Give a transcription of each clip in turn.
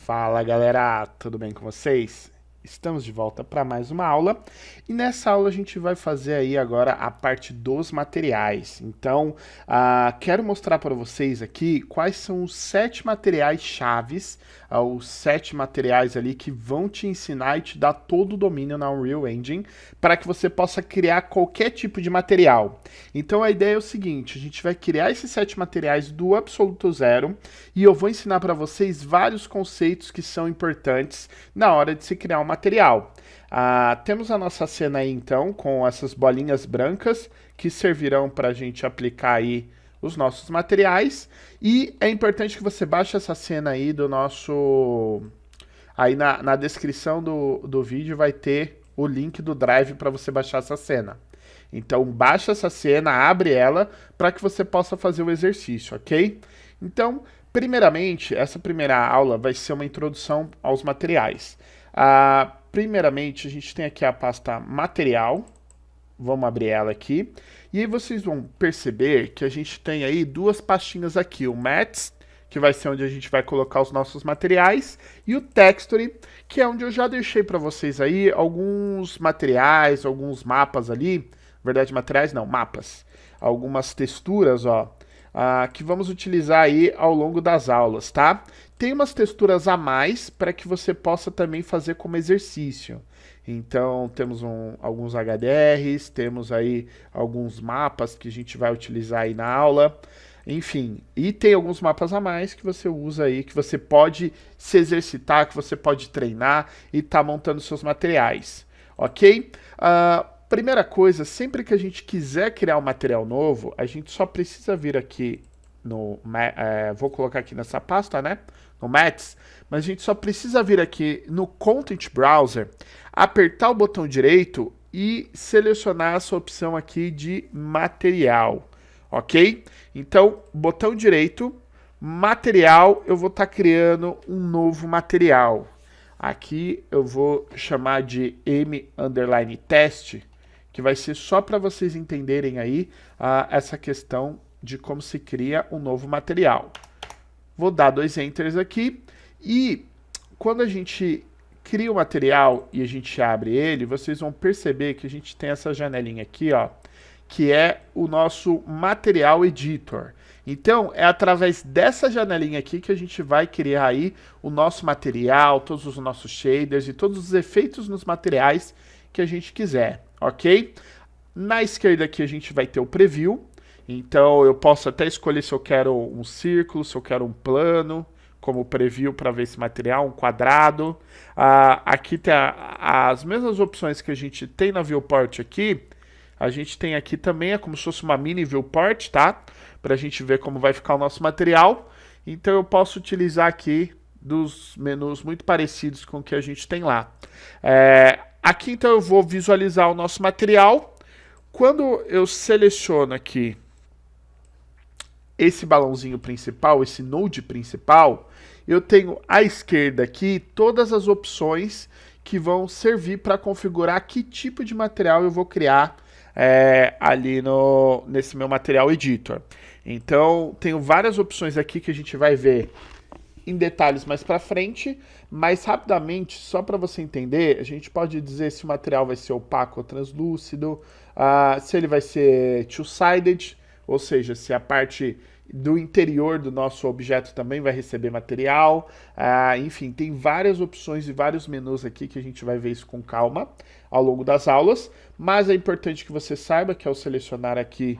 Fala galera, tudo bem com vocês? Estamos de volta para mais uma aula e nessa aula a gente vai fazer aí agora a parte dos materiais. Então, quero mostrar para vocês aqui quais são os 7 materiais chaves, os 7 materiais ali que vão te ensinar e te dar todo o domínio na Unreal Engine para que você possa criar qualquer tipo de material. Então a ideia é o seguinte, a gente vai criar esses 7 materiais do absoluto zero e eu vou ensinar para vocês vários conceitos que são importantes na hora de se criar um material. Temos a nossa cena aí então com essas bolinhas brancas que servirão para a gente aplicar aí os nossos materiais e é importante que você baixe essa cena aí do nosso... Aí na descrição do vídeo vai ter o link do Drive para você baixar essa cena. Então baixa essa cena, abre ela para que você possa fazer o exercício, ok? Então, primeiramente, essa primeira aula vai ser uma introdução aos materiais. Primeiramente, a gente tem aqui a pasta material. Vamos abrir ela aqui. E aí vocês vão perceber que a gente tem aí duas pastinhas aqui. O Mats, que vai ser onde a gente vai colocar os nossos materiais. E o Texture, que é onde eu já deixei para vocês aí alguns materiais, alguns mapas ali. Na verdade, materiais não, mapas. Algumas texturas, ó. Que vamos utilizar aí ao longo das aulas, tá? Tem umas texturas a mais para que você possa também fazer como exercício. Então, temos alguns HDRs, temos aí alguns mapas que a gente vai utilizar aí na aula. Enfim, e tem alguns mapas a mais que você usa aí, que você pode se exercitar, que você pode treinar e tá montando seus materiais, ok? Primeira coisa, sempre que a gente quiser criar um material novo, a gente só precisa vir aqui no... vou colocar aqui nessa pasta, né? No Mats, mas a gente só precisa vir aqui no Content Browser, apertar o botão direito e selecionar essa opção aqui de material, ok? Então, botão direito, material, eu vou estar criando um novo material. Aqui eu vou chamar de M_test, que vai ser só para vocês entenderem aí essa questão de como se cria um novo material. Vou dar 2 enters aqui e quando a gente cria o material e a gente abre ele, vocês vão perceber que a gente tem essa janelinha aqui, ó, que é o nosso Material Editor. Então, é através dessa janelinha aqui que a gente vai criar aí o nosso material, todos os nossos shaders e todos os efeitos nos materiais que a gente quiser, ok? Na esquerda aqui a gente vai ter o Preview. Então, eu posso até escolher se eu quero um círculo, se eu quero um plano, como preview para ver esse material, um quadrado. Aqui tem as mesmas opções que a gente tem na Viewport aqui. A gente tem aqui também, é como se fosse uma mini Viewport, tá? Para a gente ver como vai ficar o nosso material. Então eu posso utilizar aqui dos menus muito parecidos com o que a gente tem lá. Aqui então eu vou visualizar o nosso material. Quando eu seleciono aqui esse balãozinho principal, esse node principal, eu tenho à esquerda aqui todas as opções que vão servir para configurar que tipo de material eu vou criar ali nesse meu material editor. Então, tenho várias opções aqui que a gente vai ver em detalhes mais para frente, mas rapidamente, só para você entender, a gente pode dizer se o material vai ser opaco ou translúcido, se ele vai ser two-sided, ou seja, se a parte do interior do nosso objeto também vai receber material. Enfim, tem várias opções e vários menus aqui que a gente vai ver isso com calma ao longo das aulas, mas é importante que você saiba que ao selecionar aqui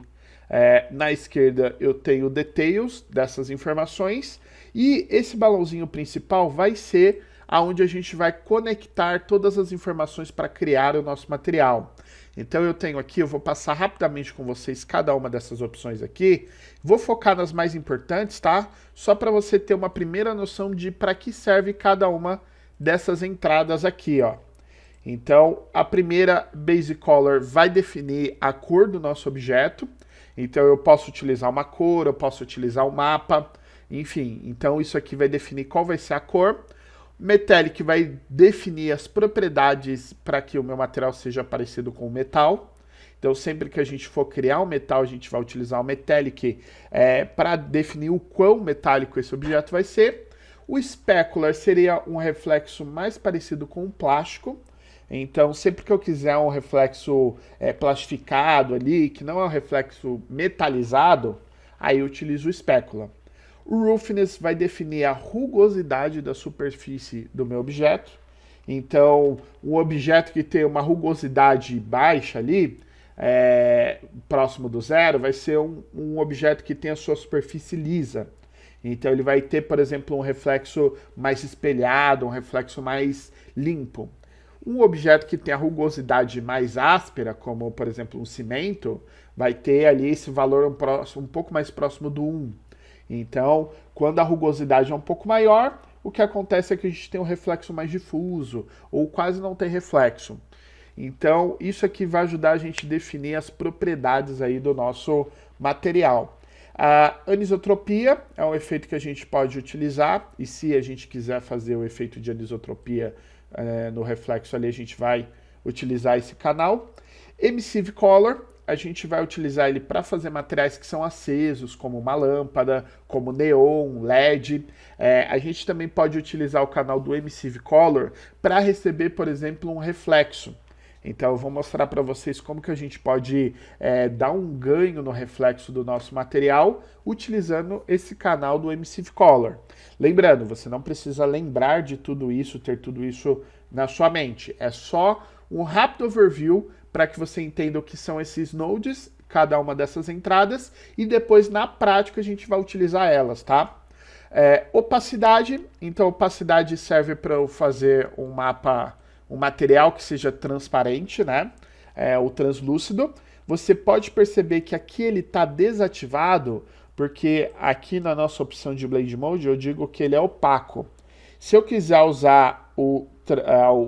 na esquerda eu tenho details dessas informações e esse balãozinho principal vai ser aonde a gente vai conectar todas as informações para criar o nosso material. Então eu tenho aqui, eu vou passar rapidamente com vocês cada uma dessas opções aqui. Vou focar nas mais importantes, tá? Só para você ter uma primeira noção de para que serve cada uma dessas entradas aqui, ó. Então a primeira Basic Color vai definir a cor do nosso objeto. Então eu posso utilizar uma cor, eu posso utilizar um mapa, enfim. Então isso aqui vai definir qual vai ser a cor. Metallic vai definir as propriedades para que o meu material seja parecido com o metal. Então, sempre que a gente for criar um metal, a gente vai utilizar o Metallic para definir o quão metálico esse objeto vai ser. O specular seria um reflexo mais parecido com o plástico. Então, sempre que eu quiser um reflexo plastificado ali, que não é um reflexo metalizado, aí eu utilizo o specular. O roughness vai definir a rugosidade da superfície do meu objeto. Então, um objeto que tem uma rugosidade baixa ali, próximo do zero, vai ser um objeto que tem a sua superfície lisa. Então, ele vai ter, por exemplo, um reflexo mais espelhado, um reflexo mais limpo. Um objeto que tem a rugosidade mais áspera, como, por exemplo, um cimento, vai ter ali esse valor um pouco mais próximo do 1. Então, quando a rugosidade é um pouco maior, o que acontece é que a gente tem um reflexo mais difuso, ou quase não tem reflexo. Então, isso aqui vai ajudar a gente a definir as propriedades aí do nosso material. A anisotropia é um efeito que a gente pode utilizar, e se a gente quiser fazer o efeito de anisotropia no reflexo ali, a gente vai utilizar esse canal. Emissive Color, a gente vai utilizar ele para fazer materiais que são acesos, como uma lâmpada, como neon, LED. A gente também pode utilizar o canal do Emissive Color para receber, por exemplo, um reflexo. Então eu vou mostrar para vocês como que a gente pode dar um ganho no reflexo do nosso material utilizando esse canal do Emissive Color. Lembrando, você não precisa lembrar de tudo isso, ter tudo isso na sua mente. É só um rápido overview para que você entenda o que são esses nodes, cada uma dessas entradas, e depois na prática a gente vai utilizar elas, tá? Opacidade, então opacidade serve para eu fazer um mapa, um material que seja transparente, né? O translúcido. Você pode perceber que aqui ele está desativado, porque aqui na nossa opção de Blend Mode eu digo que ele é opaco. Se eu quiser usar o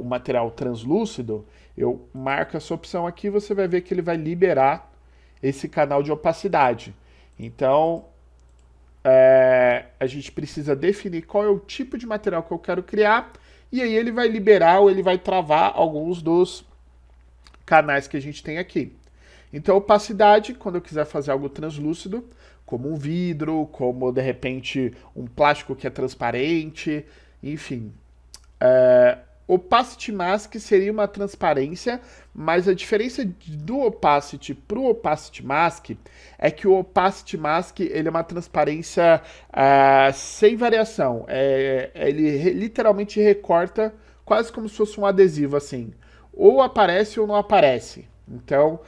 material translúcido, eu marco essa opção aqui, você vai ver que ele vai liberar esse canal de opacidade. Então, a gente precisa definir qual é o tipo de material que eu quero criar, e aí ele vai liberar ou ele vai travar alguns dos canais que a gente tem aqui. Então, opacidade, quando eu quiser fazer algo translúcido, como um vidro, como de repente um plástico que é transparente, enfim. Opacity Mask seria uma transparência, mas a diferença do Opacity para o Opacity Mask é que o Opacity Mask ele é uma transparência sem variação. Ele literalmente recorta quase como se fosse um adesivo assim. Ou aparece ou não aparece. Então,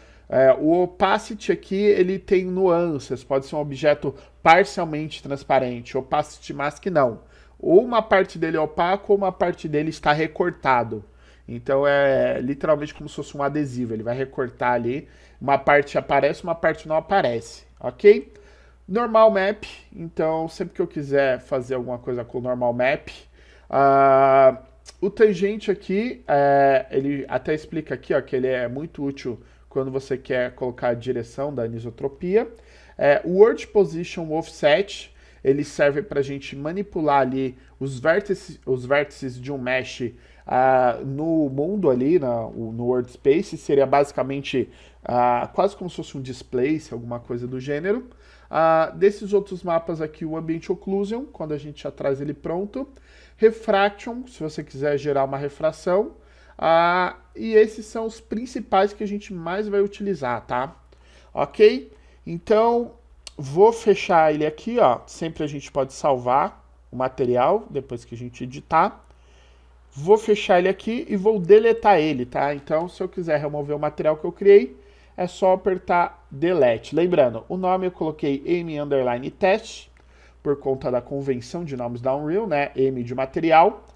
o Opacity aqui ele tem nuances, pode ser um objeto parcialmente transparente. O Opacity Mask não. Ou uma parte dele é opaco ou uma parte dele está recortado. Então é literalmente como se fosse um adesivo. Ele vai recortar ali. Uma parte aparece, uma parte não aparece. Ok? Normal Map. Então sempre que eu quiser fazer alguma coisa com Normal Map. O tangente aqui, ele até explica aqui ó, que ele é muito útil quando você quer colocar a direção da anisotropia. O World Position Offset. Ele serve para a gente manipular ali os vértices de um mesh no mundo ali, no World Space. Seria basicamente quase como se fosse um displace, alguma coisa do gênero. Desses outros mapas aqui, o Ambient Occlusion, quando a gente já traz ele pronto. Refraction, se você quiser gerar uma refração. E esses são os principais que a gente mais vai utilizar, tá? Ok? Então, vou fechar ele aqui, ó. Sempre a gente pode salvar o material depois que a gente editar. Vou fechar ele aqui e vou deletar ele, tá? Então, se eu quiser remover o material que eu criei, é só apertar Delete. Lembrando, o nome eu coloquei M_Test, por conta da convenção de nomes da Unreal, né? M de material.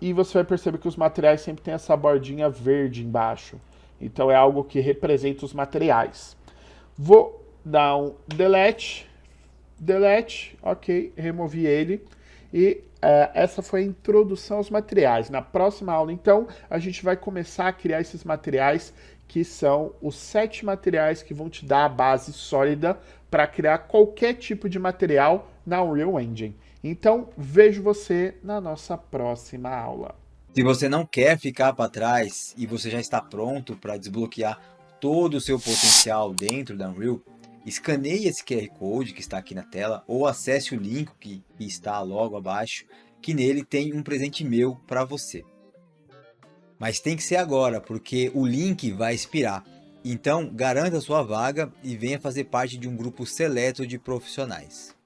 E você vai perceber que os materiais sempre tem essa bordinha verde embaixo. Então, é algo que representa os materiais. Vou dar um delete, ok, removi ele, e essa foi a introdução aos materiais. Na próxima aula, então, a gente vai começar a criar esses materiais, que são os 7 materiais que vão te dar a base sólida para criar qualquer tipo de material na Unreal Engine. Então, vejo você na nossa próxima aula. Se você não quer ficar para trás e você já está pronto para desbloquear todo o seu potencial dentro da Unreal, escaneie esse QR Code que está aqui na tela ou acesse o link que está logo abaixo, que nele tem um presente meu para você. Mas tem que ser agora, porque o link vai expirar. Então, garanta sua vaga e venha fazer parte de um grupo seleto de profissionais.